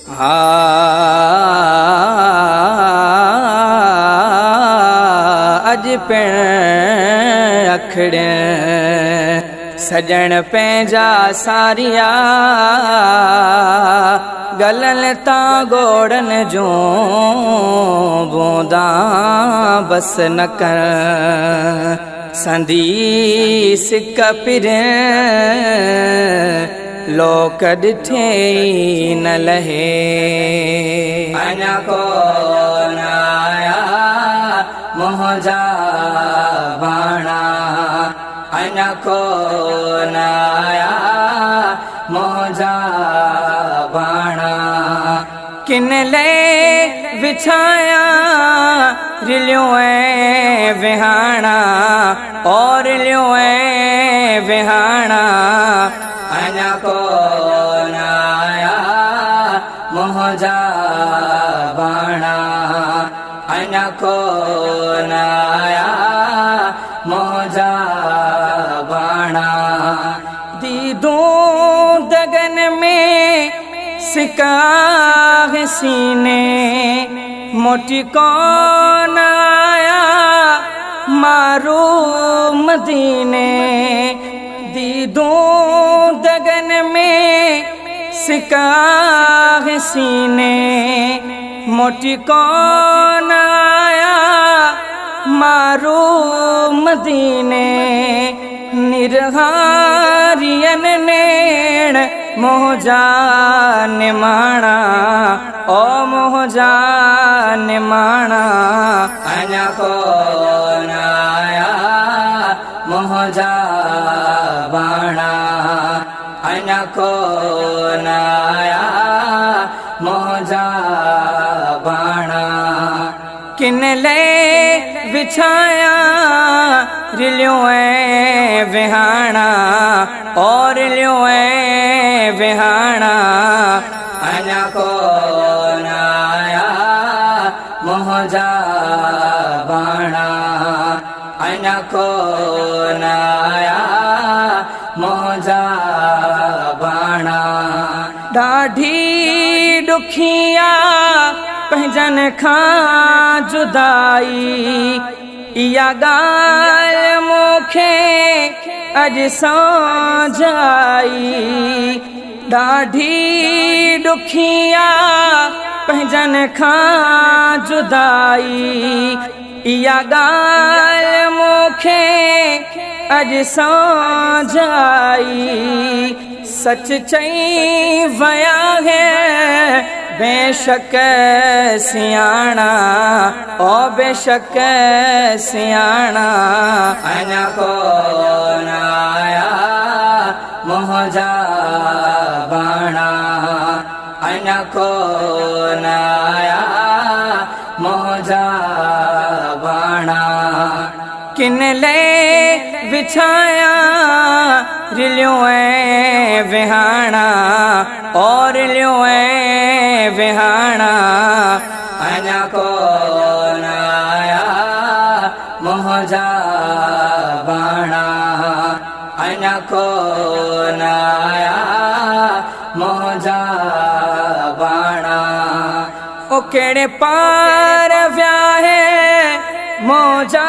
अज पिण अखड़ सजण पंहिंजा सारिया गलन तां गोड़न जो बूंदा बस न कर संदी सिक पिर लोक ॾिठे न लहे अञा कोन आया मोहजा बाणा अञा कोन आया मोहजा बाणा किन ले विछाया रिलियों विहाणा और रिलियों विहाणा अञा कोन आया मोहजा बाणा अञा कोन आया मोहजा बाणा दीदों दगन में सिकाह सीने मोटी कौन आया मारू मदीने दीदों दगन में सिकाह सीने मोटी कौन आया मारू मदीने निरहारियन नेण मोहजा निमाणा ओ मोहजा निमाणा अञा कोन आया मोहजा बाणा अञा कोन आया मोहजा बाणा किन ले विछाया रिलियों विहाणा और रिलियों विहाणा अञा कोन आया मोहजा बाणा अञा कोन आया मोहजा बाणा ॾाढी ॾुखिया पंहिंजन खां जुदाई इहा ॻाल्हि मूंखे अॼु समझ आई ॾाढी ॾुखिया पंहिंजन खां जुदाई इहा ॻाल्हि मूंखे अॼु समझ आई सच चई वया है बेशक सियाणा ओ बेशक सियाणा अञा कोन आया मोहजा बाणा अञा कोन आया मोहजा बाणा किन ले विछाया रिलियों विहाणा और रिलियों विहाणा अञा कोन आया मोहजा बाणा अञा कोन आया मोहजा बाणा ओ केड़े पार व्याहे मौजा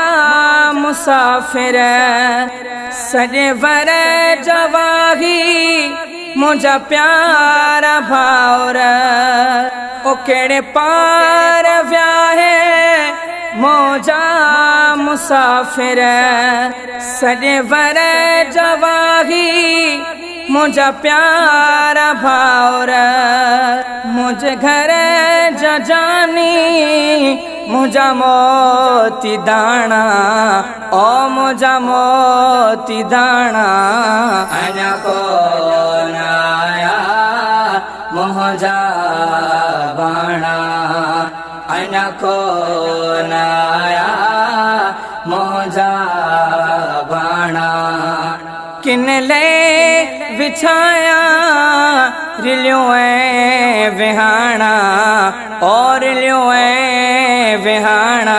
मुसाफिर सॼे वर जवाही मुंहिंजा प्यारा भाउर ओ केड़े पार व्याहे मौजा मुसाफिर सॼे वर जवाही मुंहिंजा प्यारा भाउर मुंहिंजे घर जा जानी मुंहिंजा मोती दाणा ओ मुंहिंजा मोती दाणा अञा कोन आया मोहजा बाणा अञा कोन आया मोहजा बाणा किन ले विछाया रिलियों विहाणा और रिलियों विहाणा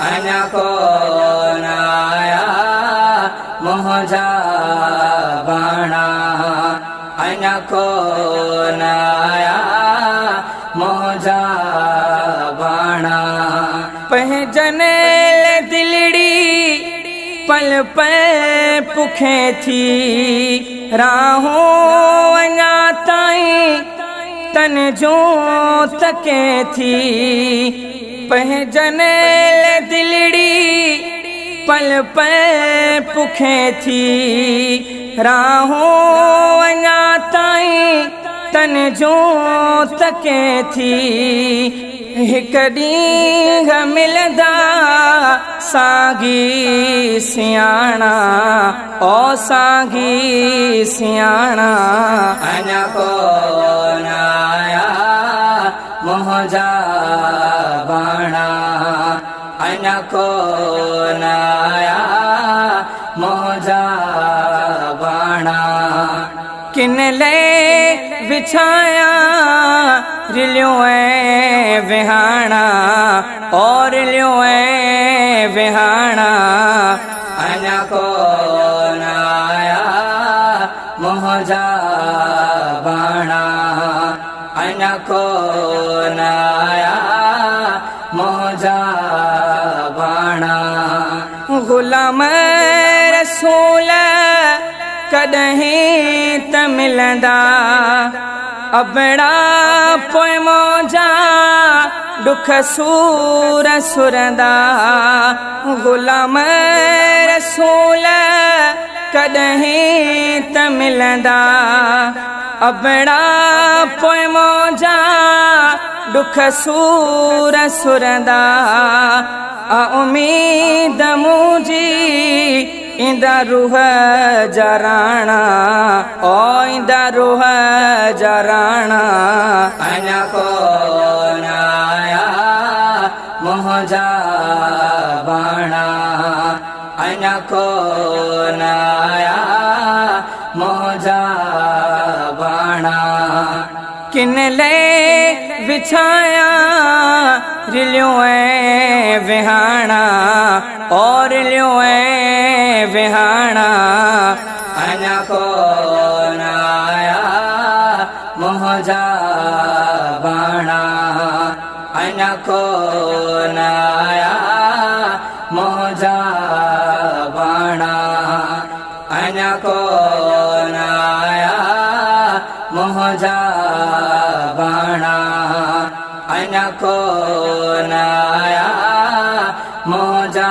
अञा कोन आया मोहजा बाणा अञा कोन आया पल पुखे थी राहों अञा ताईं तन जो तके थी पंहिंजन दिलड़ी पल पल पुखे थी राहों अञा ताईं तन जो तके थी हिक ॾींहुं मिलंदा साॻी सियाणा ओ साॻी सियाणा अञा कोन आया मुंहिंजा बाणा अञा कोन आया मुंहिंजा बाणा किन ले विछाया रिलियो ऐं विहाणा और रिलियो ऐं विहाणा अञा कोन आया मुंहिंजा बाणा अञा कोन आया मुंहिंजा बाणा ग़ुलाम रसूल कॾहिं त मिलंदा अबड़ा पोइ मौजा दुख सूर सुरंदा ग़ुलाम रसूल कॾहिं त मिलंदा अबड़ा पोइ मौजा दुख सूर सुरंदा उम्मीद मुंहिंजी इंदा रूह जराणा ओ इंदा रूह जराणा अञा कोन आया मुंहिंजा बाणा अञा कोन आया मुंहिंजा बाणा किन ले विछाया रिलियो ऐं विहाणा और रिलियो ऐं विहाणा अञा कोन आया मुंहिंजा बाणा अञा कोन आया मुंहिंजा बाणा अञा कोन आया मुंहिंजा बाणा अञा कोन आया मुंहिंजा